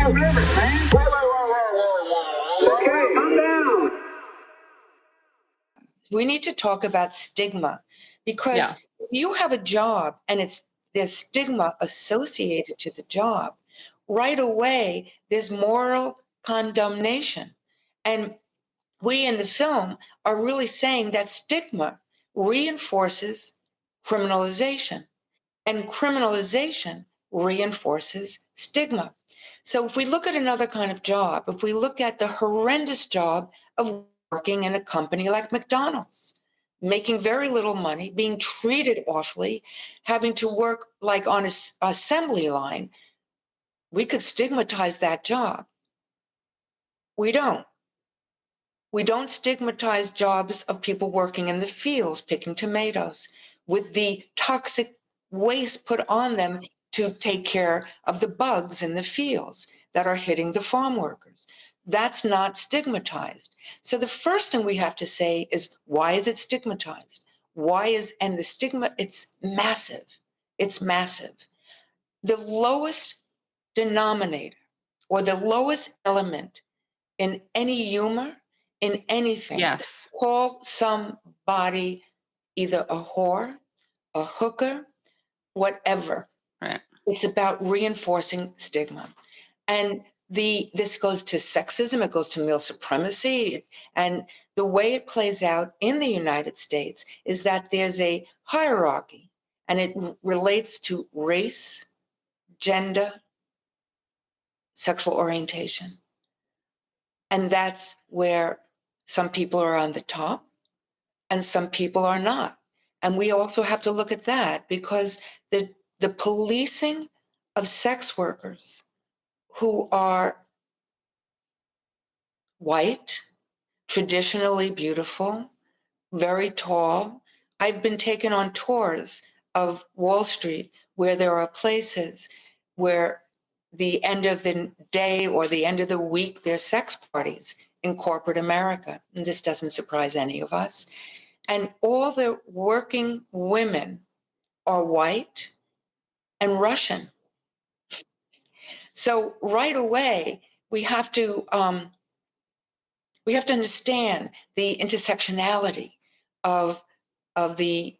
limit, man. Okay, calm down. We need to talk about stigma, because if you have a job and there's stigma associated to the job, right away there's moral condemnation. And we in the film are really saying that stigma reinforces criminalization, and criminalization reinforces stigma. So if we look at another kind of job, if we look at the horrendous job of working in a company like McDonald's, making very little money, being treated awfully, having to work like on an assembly line, we could stigmatize that job. We don't. We don't stigmatize jobs of people working in the fields, picking tomatoes, with the toxic waste put on them to take care of the bugs in the fields that are hitting the farm workers. That's not stigmatized. So the first thing we have to say is, why is it stigmatized? And the stigma, it's massive. It's massive. The lowest denominator or the lowest element in any humor, in anything, call somebody either a whore, a hooker, whatever. Right. It's about reinforcing stigma. And this goes to sexism, it goes to male supremacy. And the way it plays out in the United States is that there's a hierarchy, and it relates to race, gender, sexual orientation. And that's where some people are on the top and some people are not. And we also have to look at that, because the policing of sex workers who are white, traditionally beautiful, very tall. I've been taken on tours of Wall Street where there are places where the end of the day or the end of the week, there's sex parties in corporate America. And this doesn't surprise any of us. And all the working women are white and Russian. So right away, we have to understand the intersectionality of the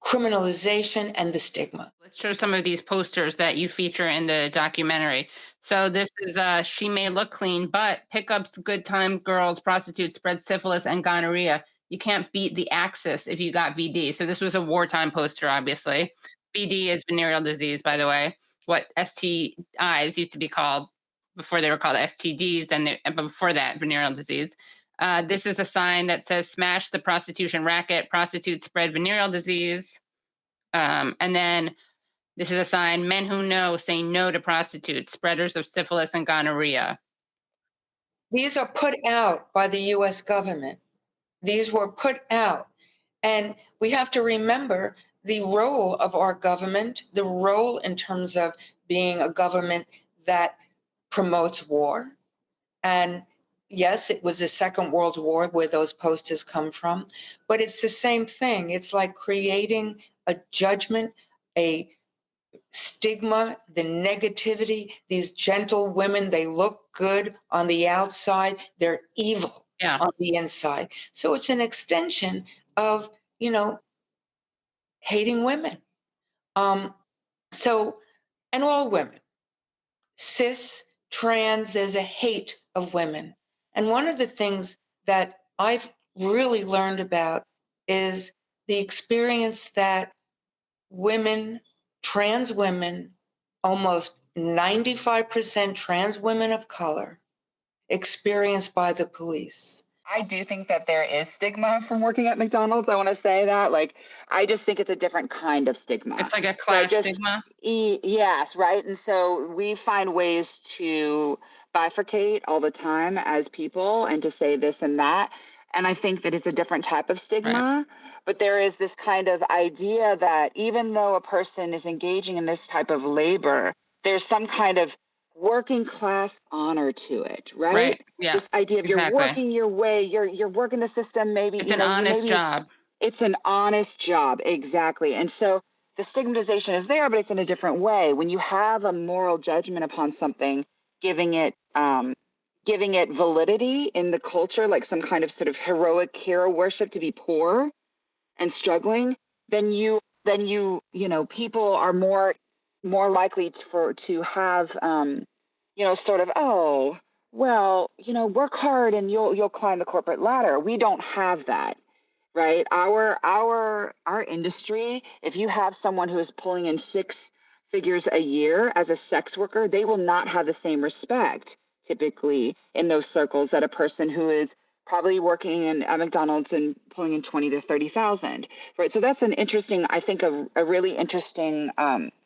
criminalization and the stigma. Let's show some of these posters that you feature in the documentary. So this is She May Look Clean, but pickups, good time girls, prostitutes, spread syphilis and gonorrhea. You can't beat the Axis if you got VD. So this was a wartime poster, obviously. VD is venereal disease, by the way. What STIs used to be called before they were called STDs, but before that, venereal disease. This is a sign that says, smash the prostitution racket, prostitutes spread venereal disease. And then this is a sign, men who know say no to prostitutes, spreaders of syphilis and gonorrhea. These are put out by the US government. These were put out. And we have to remember the role of our government, the role in terms of being a government that promotes war. And yes, it was the Second World War where those posters come from, but it's the same thing. It's like creating a judgment, a stigma, the negativity. These gentle women, they look good on the outside, they're evil on the inside. So it's an extension of, hating women. And all women, cis, trans, there's a hate of women. And one of the things that I've really learned about is the experience that women, trans women, almost 95% trans women of color, experienced by the police. I do think that there is stigma from working at McDonald's. I want to say that. I just think it's a different kind of stigma. It's like a class stigma? Yes, right? And so we find ways to bifurcate all the time as people and to say this and that. And I think that it's a different type of stigma. Right. But there is this kind of idea that even though a person is engaging in this type of labor, there's some kind of working class honor to it, right? Yeah. This idea of you're working your way, you're working the system, maybe. It's an honest job. It's an honest job, exactly. And so the stigmatization is there, but it's in a different way. When you have a moral judgment upon something, giving it validity in the culture, like some kind of sort of heroic hero worship to be poor and struggling, then people are more likely to have sort of, oh, well, work hard and you'll climb the corporate ladder. We don't have that. Right. Our industry, if you have someone who is pulling in 6 figures a year as a sex worker, they will not have the same respect typically in those circles that a person who is probably working at McDonald's and pulling in 20 to 30,000. Right. So that's an interesting, I think, a really interesting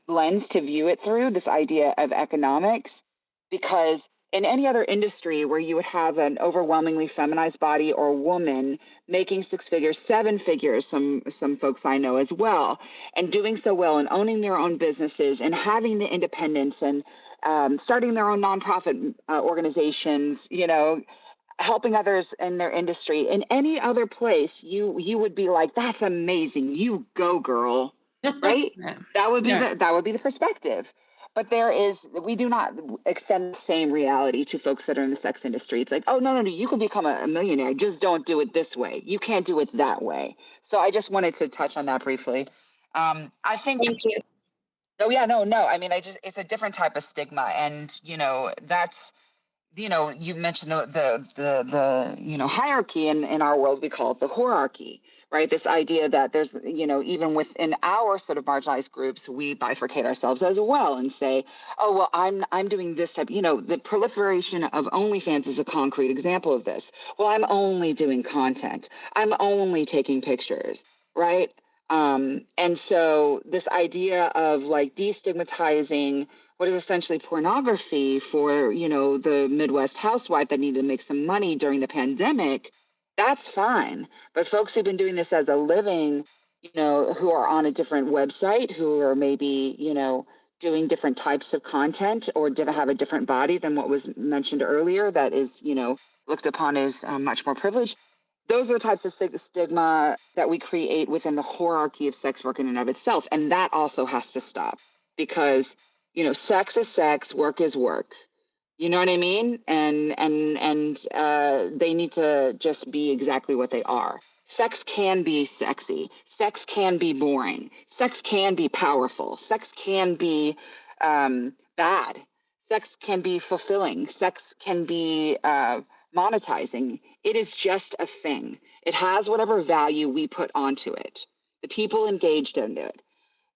lens to view it through, this idea of economics, because in any other industry where you would have an overwhelmingly feminized body or woman making 6 figures, 7 figures, some folks I know as well, and doing so well and owning their own businesses and having the independence and starting their own nonprofit organizations, helping others in their industry. In any other place, you would be like, that's amazing. You go, girl. Right? Yeah. That would be the perspective. But we do not extend the same reality to folks that are in the sex industry. It's like, oh, no, you can become a millionaire. Just don't do it this way. You can't do it that way. So I just wanted to touch on that briefly. I think. Thank you. Oh, yeah, no. I mean, it's a different type of stigma. And, that's, you mentioned the hierarchy in our world, we call it the hierarchy, right? This idea that there's, even within our sort of marginalized groups, we bifurcate ourselves as well and say, oh, well, I'm doing this type, the proliferation of OnlyFans is a concrete example of this. Well, I'm only doing content. I'm only taking pictures, right? And so this idea of like destigmatizing what is essentially pornography for, the Midwest housewife that needed to make some money during the pandemic, that's fine. But folks who've been doing this as a living, who are on a different website, who are maybe, doing different types of content or have a different body than what was mentioned earlier, that is, looked upon as much more privileged. Those are the types of stigma that we create within the hierarchy of sex work in and of itself. And that also has to stop because, sex is sex, work is work. You know what I mean? And they need to just be exactly what they are. Sex can be sexy. Sex can be boring. Sex can be powerful. Sex can be bad. Sex can be fulfilling. Sex can be monetizing. It is just a thing. It has whatever value we put onto it. The people engaged in it.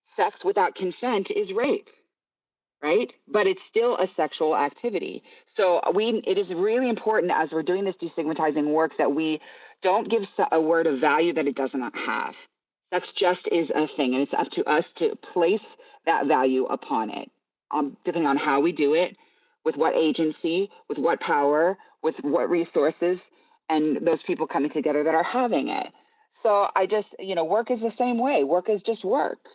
Sex without consent is rape, right? But it's still a sexual activity. So it is really important as we're doing this destigmatizing work that we don't give a word of value that it does not have. Sex just is a thing, and it's up to us to place that value upon it, depending on how we do it, with what agency, with what power, with what resources, and those people coming together that are having it. So I just, work is the same way. Work is just work.